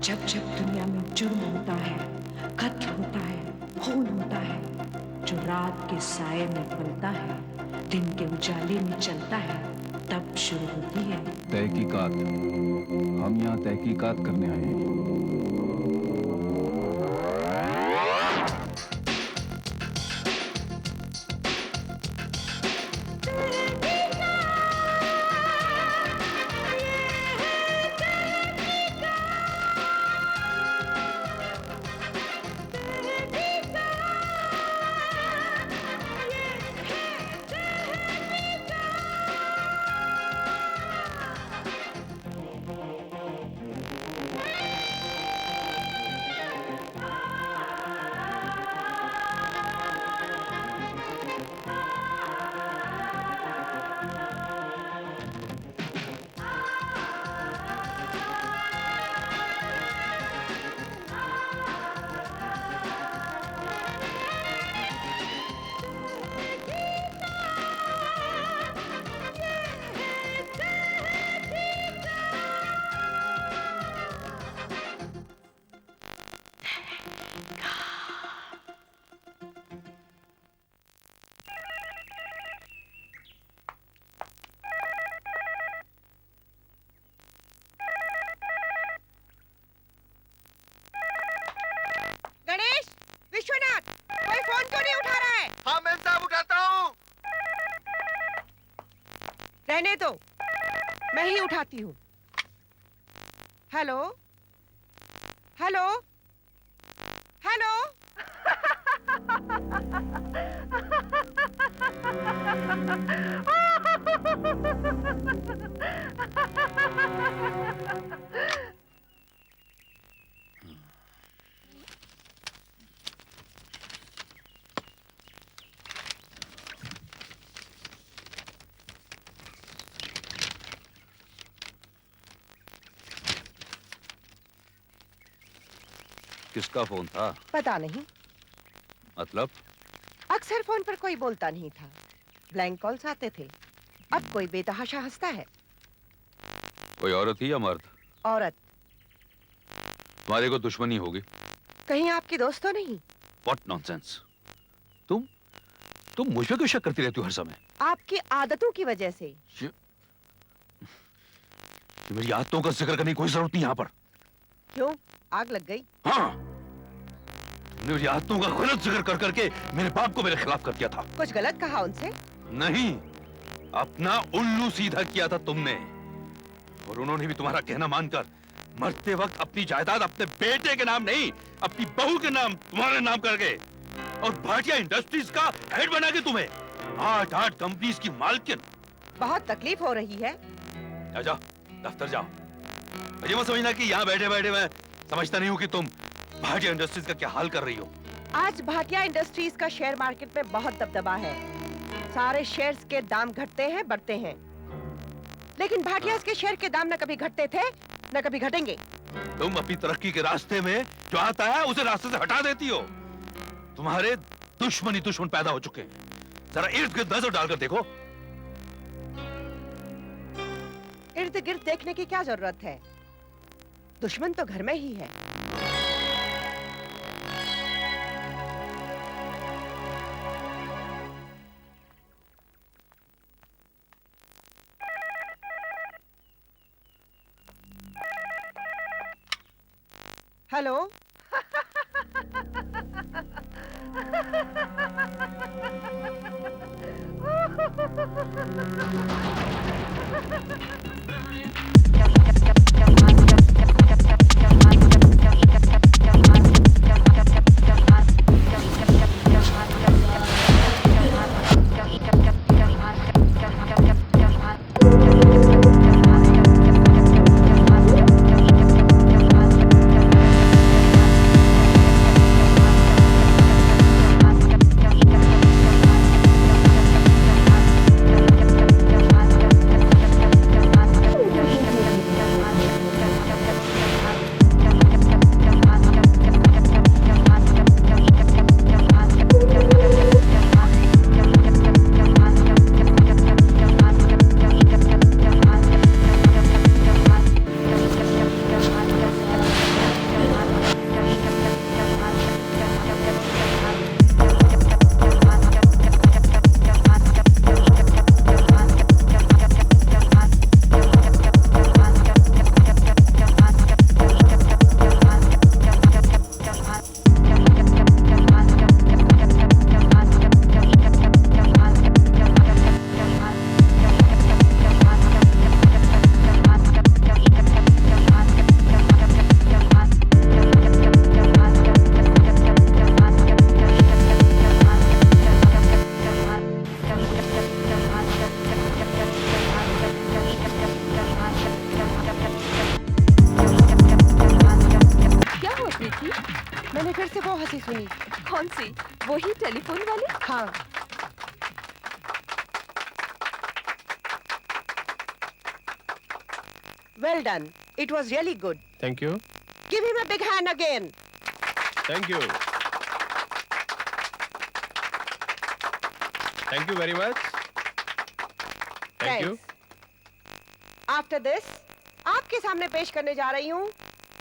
जब जब दुनिया में जुर्म होता है, कत्ल होता है, खून होता है, जो रात के साये में पलता है, दिन के उजाले में चलता है, तब शुरू होती है तहकीकात। हम यहाँ तहकीकात करने आए हैं। गणेश, विश्वनाथ, कोई फोन क्यों नहीं उठा रहा है? हाँ मैं साहब उठाता हूँ। रहने दो, मैं ही उठाती हूँ। Hello, hello, hello. किसका फोन था? पता नहीं, मतलब? अक्सर फोन पर कोई बोलता नहीं था, ब्लैंक कॉल्स आते थे। अब कोई बेतहाशा हंसता है। कोई औरत ही या मर्द? औरत। तुम्हारे को दुश्मनी होगी। कहीं आपकी दोस्त तो नहीं? What nonsense! तुम मुझ पे क्यों शक करती रहती हो हर समय? आपकी आदतों की वजह से। मेरी आदतों का जिक्र करने की कोई जरूरत नहीं यहाँ पर। क्यों, आग लग गई? हाँ, तुमने मेरी आदतों का गलत जिक्र कर करके मेरे बाप को मेरे खिलाफ कर दिया था। कुछ गलत कहा उनसे? नहीं, अपना उल्लू सीधा किया था तुमने, और उन्होंने भी तुम्हारा कहना मानकर मरते वक्त अपनी जायदाद अपने बेटे के नाम नहीं, अपनी बहू के नाम, तुम्हारे नाम कर गए, और भाटिया इंडस्ट्रीज का हेड बना के तुम्हें 8 कंपनीज की मालकिन। बहुत तकलीफ हो रही है। जाओ, दफ्तर जाओ। मुझे मत समझना कि यहाँ बैठे बैठे मैं समझता नहीं हूँ कि तुम भाटिया इंडस्ट्रीज का क्या हाल कर रही हो। आज भाटिया इंडस्ट्रीज का शेयर मार्केट में बहुत दबदबा है। सारे शेयर्स के दाम घटते हैं, बढ़ते हैं, लेकिन भाटिया के शेयर के दाम न कभी घटते थे न कभी घटेंगे। तुम अपनी तरक्की के रास्ते में जो आता है उसे रास्ते से हटा देती हो। तुम्हारे दुश्मन पैदा हो चुके हैं। जरा इर्द गिर्द नजर डालकर देखो। इर्द गिर्द देखने की क्या जरूरत है? दुश्मन तो घर में ही है। हेलो। सी सुनी। कौन सी? वही टेलीफोन वाली? हाँ। Well done. It was really good. Thank you. Give him a big hand again. Thank you. Thank you very much. Thank you. After this, आपके सामने पेश करने जा रही हूँ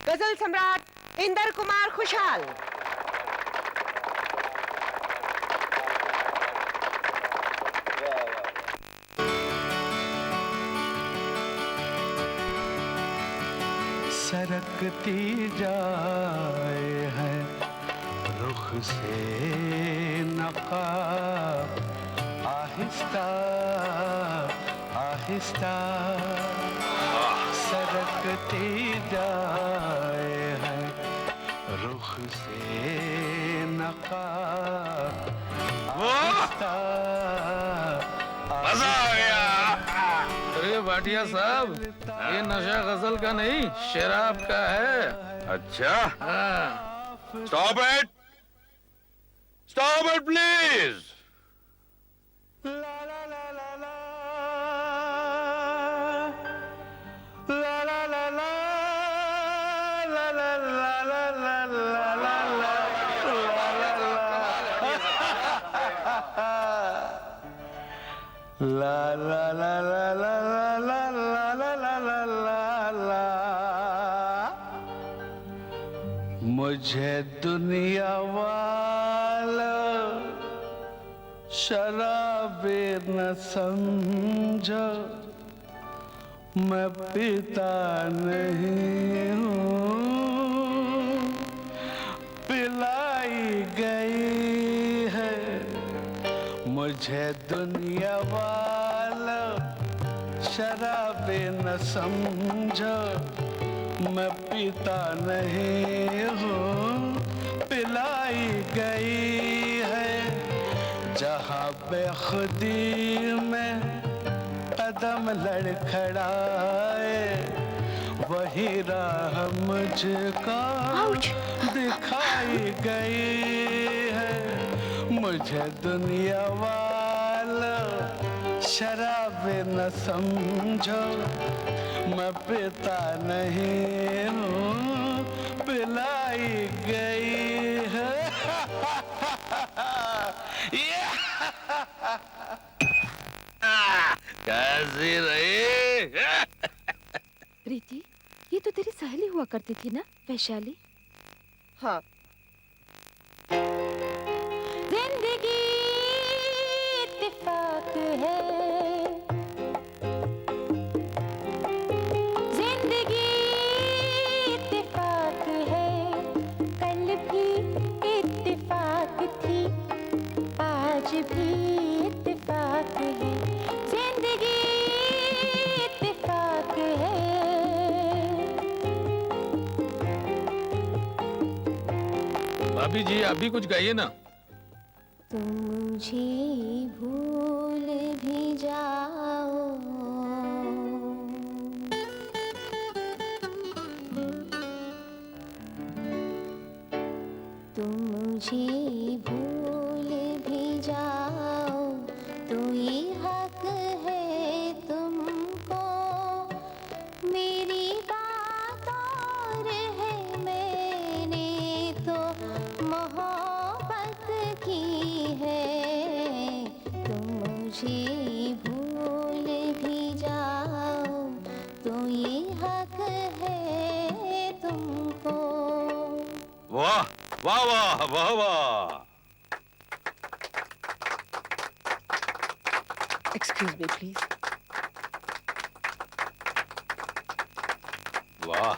गजल सम्राट इंदर कुमार खुशहाल। सरकती जाए है रुख से नकाब, आहिस्ता आहिस्ता सरकती जाए है रुख से नकाब, आहिस्ता मजा आ गया। अरे भाटिया साहब, ये नशा गजल का नहीं शराब का है। अच्छा, हाँ। Stop it, please. ला ला ला ला ला ला ला ला ला ला ला ला। मुझे दुनिया वाला शराबी न समझो, मैं पीता नहीं हूँ, पिलाई गई है मुझे दुनिया वाला शराबी न समझो, मैं पीता नहीं हूँ, पिलाई गई है। जहाँ बेखुदी में कदम लड़खड़ाए, वही राह मुझको दिखाई गई है। मुझे दुनिया वाला शराबी न समझो, मैं पीता नहीं हूँ, पिलाई गई है। कैसी रही? प्रीति, ये तो तेरी सहेली हुआ करती थी ना, वैशाली? हाँ। जिंदगी इत्तेफाक है, जिंदगी इत्तेफाक है, कल भी इत्तेफाक थी, आज भी इत्तेफाक है, जिंदगी इत्तेफाक है। भाभी जी, आप भी कुछ गाइए ना। तुम मुझे भूल भी जाओ, तुम मुझे भूल भी जाओ, तो ये हक है तुमको, मेरी बात और है, मैंने तो मोहब्बत की है। तुम मुझे भूल भी जाओ, तो ये हक है तुमको। वाह वाह वाह वाह वाह। Excuse me, please. वाह।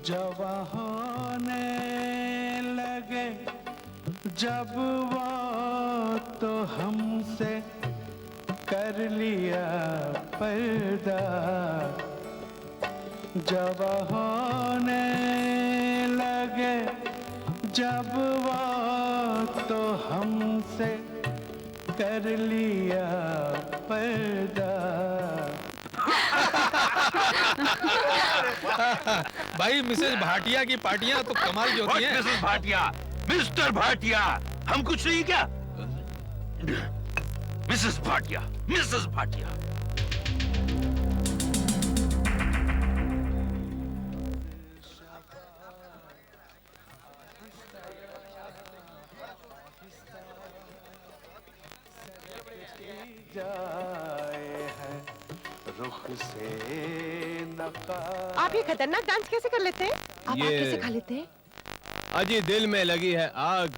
जवां होने लगे जब वो तो हमसे कर लिया पर्दा, जब होने लगे जब वो तो हमसे कर लिया पर्दा। भाई मिसेस भाटिया की पार्टियां तो कमाल की होती हैं। मिसेस भाटिया, मिस्टर भाटिया, हम कुछ नहीं क्या? Mrs Bhatia, Mrs Bhatia. आप ये खतरनाक डांस कैसे कर लेते हैं? आप कैसे खा लेते हैं? अजी दिल में लगी है आग,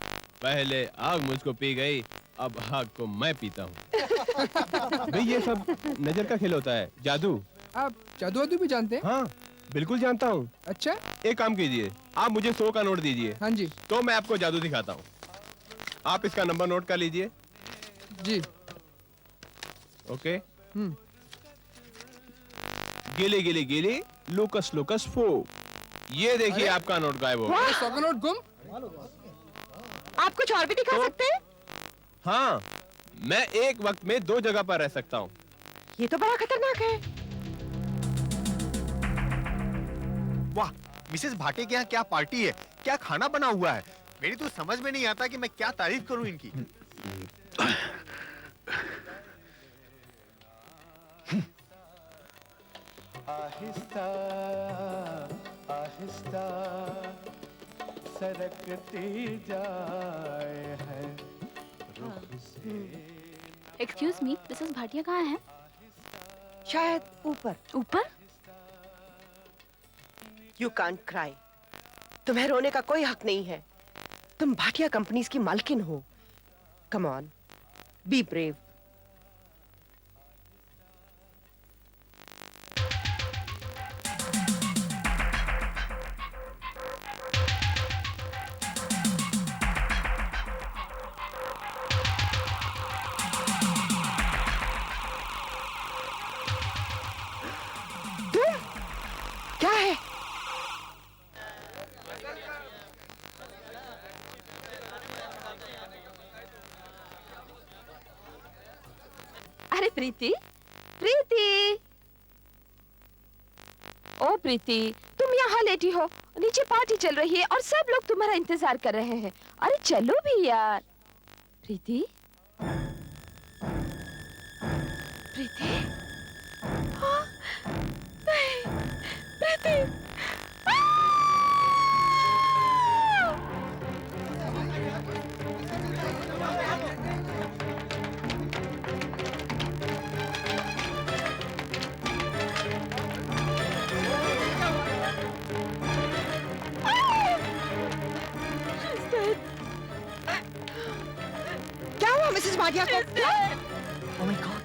पहले आग मुझको पी गई, अब आग को मैं पीता हूँ। भाई ये सब नजर का खेल होता है, जादू। आप जादू वादू भी जानते हैं? हाँ बिल्कुल जानता हूँ। अच्छा, एक काम कीजिए, आप मुझे 100 का नोट दीजिए। हाँ जी तो मैं आपको जादू दिखाता हूँ। आप इसका नंबर नोट कर लीजिए। जी। ओके। गिली गिली गिली, लुकस लुकस फो। ये देखिए आपका नोट गायब हो गया। 100 का नोट गुम। आप कुछ और भी दिखा सकते हैं? हाँ, मैं एक वक्त में 2 जगह पर रह सकता हूँ। ये तो बड़ा खतरनाक है। वाह, मिसेस भाटे के यहाँ क्या पार्टी है, क्या खाना बना हुआ है। मेरी तो समझ में नहीं आता कि मैं क्या तारीफ करूं इनकी। आहिस्ता आहिस्ता सरकती जाए है रुख से। एक्सक्यूज मी, मिसेस भाटिया कहाँ है? शायद ऊपर। ऊपर? You can't cry. तुम्हें रोने का कोई हक नहीं है। तुम भाटिया कंपनीज की मालकिन हो। Come on, be brave. क्या है? अरे प्रीति, प्रीति, ओ प्रीति, तुम यहाँ लेटी हो, नीचे पार्टी चल रही है और सब लोग तुम्हारा इंतजार कर रहे हैं। अरे चलो भी यार। प्रीति, प्रीति, हाँ, नहीं, प्रीति, क्या हुआ मिसेस भाटिया को? Oh my God,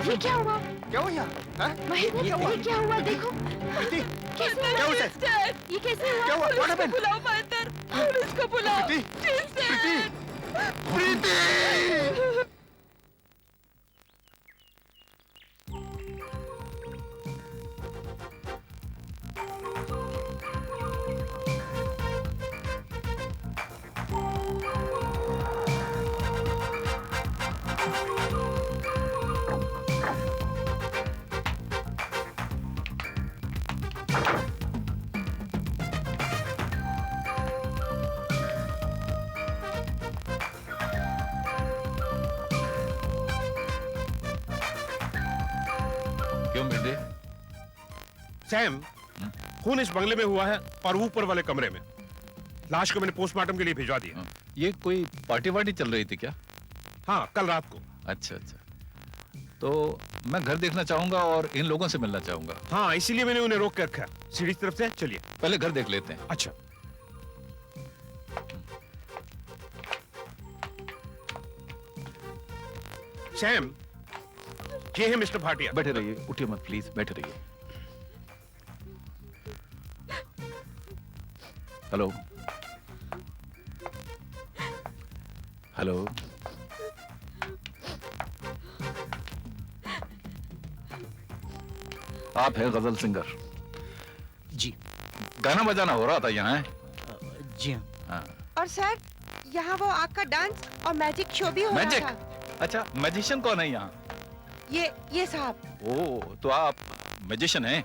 ये क्या हुआ? क्या हुआ यहाँ? हाँ? महेंद्र, ये क्या हुआ? देखो प्रीति, कैसे क्या हुआ? ये कैसे हुआ? क्या हुआ? What happened? बुलाओ महेंद्र, पुलिस को बुलाओ। प्रीति, प्रीति, प्रीति। क्यों बेटे? सैम, खून इस बंगले में हुआ है और ऊपर वाले कमरे में। लाश को मैंने पोस्टमार्टम के लिए भिजवा दिया। ये कोई पार्टी वार्टी चल रही थी क्या? हाँ, कल रात को। अच्छा अच्छा, तो मैं घर देखना चाहूंगा और इन लोगों से मिलना चाहूंगा। हाँ, इसीलिए मैंने उन्हें रोक के रखा है। सीढ़ी की तरफ से चलिए। पहले घर देख लेते हैं। अच्छा। सैम, ये है मिस्टर भाटिया। बैठे रहिए, उठिए मत प्लीज, बैठे रहिए। Hello, hello. आप हैं गजल सिंगर? जी। गाना बजाना हो रहा था यहाँ? जी हाँ। और सर यहाँ वो आग का डांस और मैजिक शो भी हो रहा था। अच्छा, मैजिशियन कौन है यहाँ? ये साहब। ओह, तो आप मैजिशियन हैं?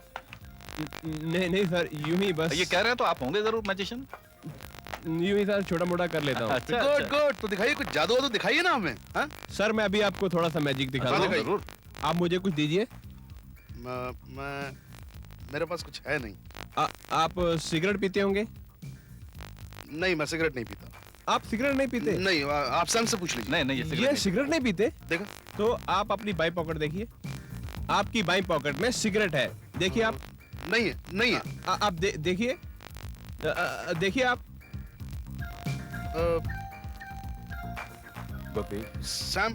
नहीं सर, यूं ही बस। ये कह रहे हैं तो आप होंगे जरूर मैजिशियन। यूं ही सर, छोटा मोटा कर लेता हूँ। अच्छा, गुड। तो दिखाइए कुछ जादू वादू दिखाइए ना हमें। हाँ? सर मैं अभी आपको थोड़ा सा मैजिक दिखा दूँ। जरूर। आप मुझे कुछ दीजिए। मेरे पास कुछ है नहीं। आप सिगरेट पीते होंगे? नहीं, मैं सिगरेट नहीं पीता। आप सिगरेट नहीं पीते? नहीं, आप सैम से पूछ लीजिए। नहीं, ये सिगरेट नहीं पीते? देखो। तो आप अपनी बाई पॉकेट देखिए। आपकी बाई पॉकेट में सिगरेट है, देखिए आप। नहीं है। आप देखिए, देखिए आप। गोपी। सैम,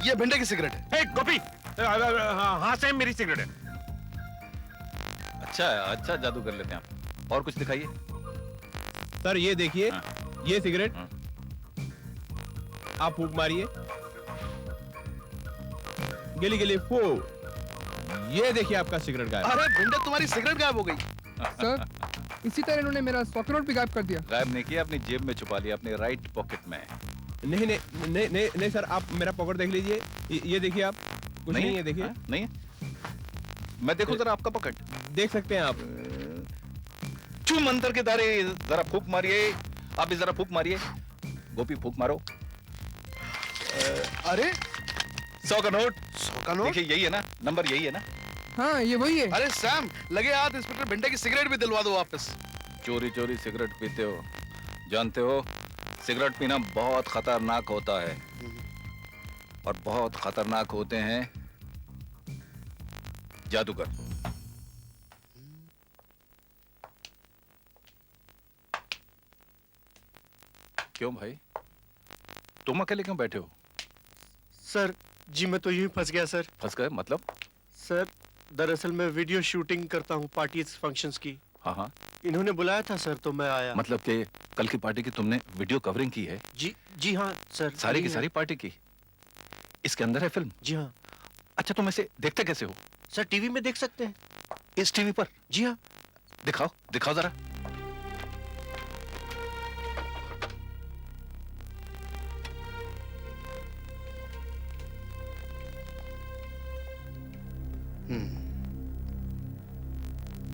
ये भिंडे की सिगरेट है। गोपी। हाँ सैम, मेरी सिगरेट है। अच्छा जादू कर लेते हैं आप। और कुछ दिखाइए। सर ये देखिए, ये सिगरेट। आप फूंक मारिए। गिली गिली फू। ये देखिए आपका सिगरेट गायब। अरे भिंडे, तुम्हारी सिगरेट गायब हो गई। सर इसी तरह इन्होंने मेरा सॉकेट नोट भी गायब कर दिया। गायब नहीं किया, अपनी जेब में छुपा लिया, अपने राइट पॉकेट में। नहीं सर, आप मेरा पॉकेट देख लीजिए। ये देखिए आप। कुछ नहीं है, देखिए। नहीं है? मैं देखूं जरा आपका पॉकेट? देख सकते हैं आप। चू मंतर के दारे, जरा फूंक मारिए। आप भी जरा फूंक मारिए। गोपी फूंक मारो। अरे 100 का नोट। 100 का नोट? देखिए यही है ना नंबर, यही है ना? हाँ ये वही है। अरे सैम, लगे हाथ इंस्पेक्टर भिंडे की सिगरेट भी दिलवा दो वापस। चोरी सिगरेट पीते हो, जानते हो सिगरेट पीना बहुत खतरनाक होता है। और बहुत खतरनाक होते हैं जादूगर। क्यों भाई, तुम अकेले क्यों बैठे हो? सर जी मैं तो यूं ही फंस गया सर। फंस गए मतलब? सर दरअसल मैं वीडियो शूटिंग करता हूँ पार्टीज फंक्शंस की। हाँ। इन्होंने बुलाया था सर तो मैं आया। मतलब कि कल की पार्टी की तुमने वीडियो कवरिंग की है? जी हाँ सर। सारी की सारी पार्टी की? इसके अंदर है फिल्म? जी हाँ। अच्छा, तुम इसे देखते कैसे हो? सर टीवी में देख सकते हैं। इस टीवी पर? जी हाँ। दिखाओ जरा।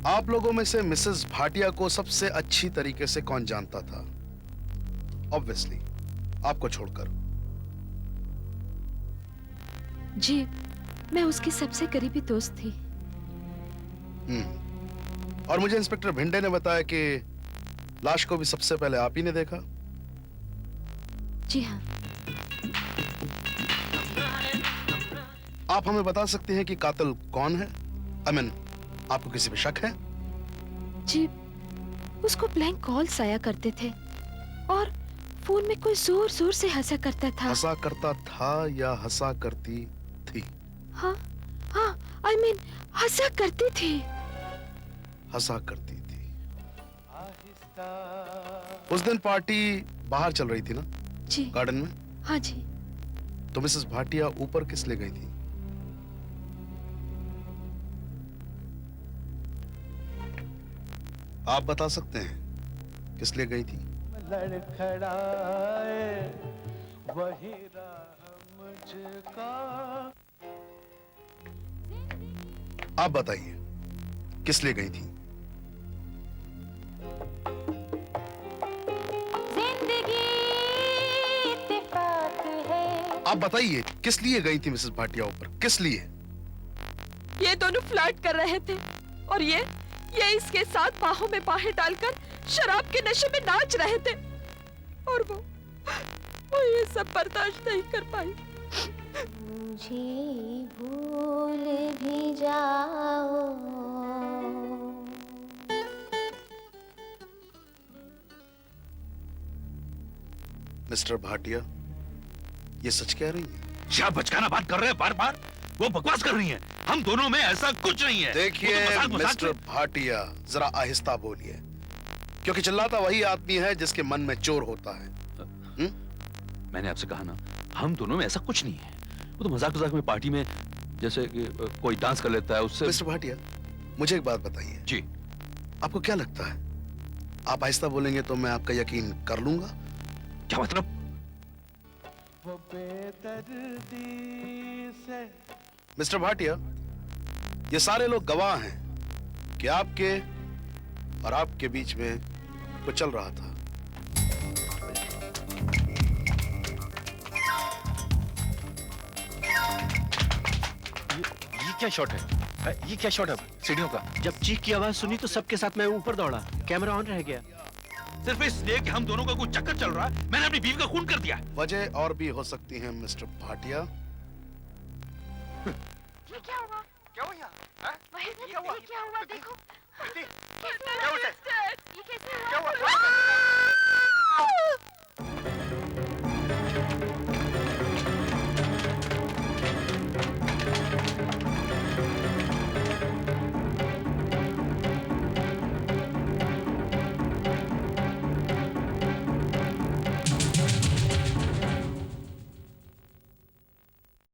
आप लोगों में से मिसेस भाटिया को सबसे अच्छी तरीके से कौन जानता था? ऑब्वियसली आपको छोड़कर। जी, मैं उसकी सबसे करीबी दोस्त थी। और मुझे इंस्पेक्टर भिंडे ने बताया कि लाश को भी सबसे पहले आप ही ने देखा। जी हाँ। आप हमें बता सकते हैं कि कातिल कौन है? आपको किसी पे शक है? जी, उसको ब्लैंक कॉल्स आया करते थे और फोन में कोई जोर जोर से हंसा करता था। हंसा करता था या हंसा करती थी? हाँ, I mean, हंसा करती थी। हंसा करती थी। उस दिन पार्टी बाहर चल रही थी ना? जी। गार्डन में? हाँ जी। तो मिसेस भाटिया ऊपर किस लिए गई थी? आप बता सकते हैं किस लिए गई थी? लड़खड़ाए वही राह मुझको। आप बताइए किस लिए गई थी? आप बताइए किस लिए गई थी मिसेस भाटिया ऊपर? किस लिए? ये दोनों फ्लर्ट कर रहे थे और ये इसके साथ बाहों में बाहें डालकर शराब के नशे में नाच रहे थे और वो ये सब बर्दाश्त नहीं कर पाई। मुझे भूल भी जाओ। मिस्टर भाटिया, ये सच कह रही हैं? क्या बचकाना बात कर रहे हैं बार बार? वो बकवास कर रही हैं। हम दोनों में ऐसा कुछ नहीं है। देखिए मिस्टर भाटिया, जरा आहिस्ता बोलिए, क्योंकि चिल्लाता वही आदमी है जिसके मन में चोर होता है। मैंने आपसे कहा ना, हम दोनों में ऐसा कुछ नहीं है। वो तो मजाक मजाक में पार्टी में जैसे कि कोई डांस कर लेता है उससे। मिस्टर भाटिया, मुझे एक बात बताइए। जी। आपको क्या लगता है, आप आहिस्ता बोलेंगे तो मैं आपका यकीन कर लूंगा? क्या मतलब? मिस्टर भाटिया, ये सारे लोग गवाह हैं कि आपके और आपके बीच में कुछ चल रहा था। ये क्या शॉट है? ये क्या शॉट है सीढ़ियों का? जब चीख की आवाज सुनी तो सबके साथ मैं ऊपर दौड़ा, कैमरा ऑन रह गया। सिर्फ इसलिए कि हम दोनों का कोई चक्कर चल रहा है, मैंने अपनी बीवी का खून कर दिया। वजह और भी हो सकती है मिस्टर भाटिया। ये क्या हुआ? क्या हुआ? महेंद्र, ये क्या हुआ? देखो कैसे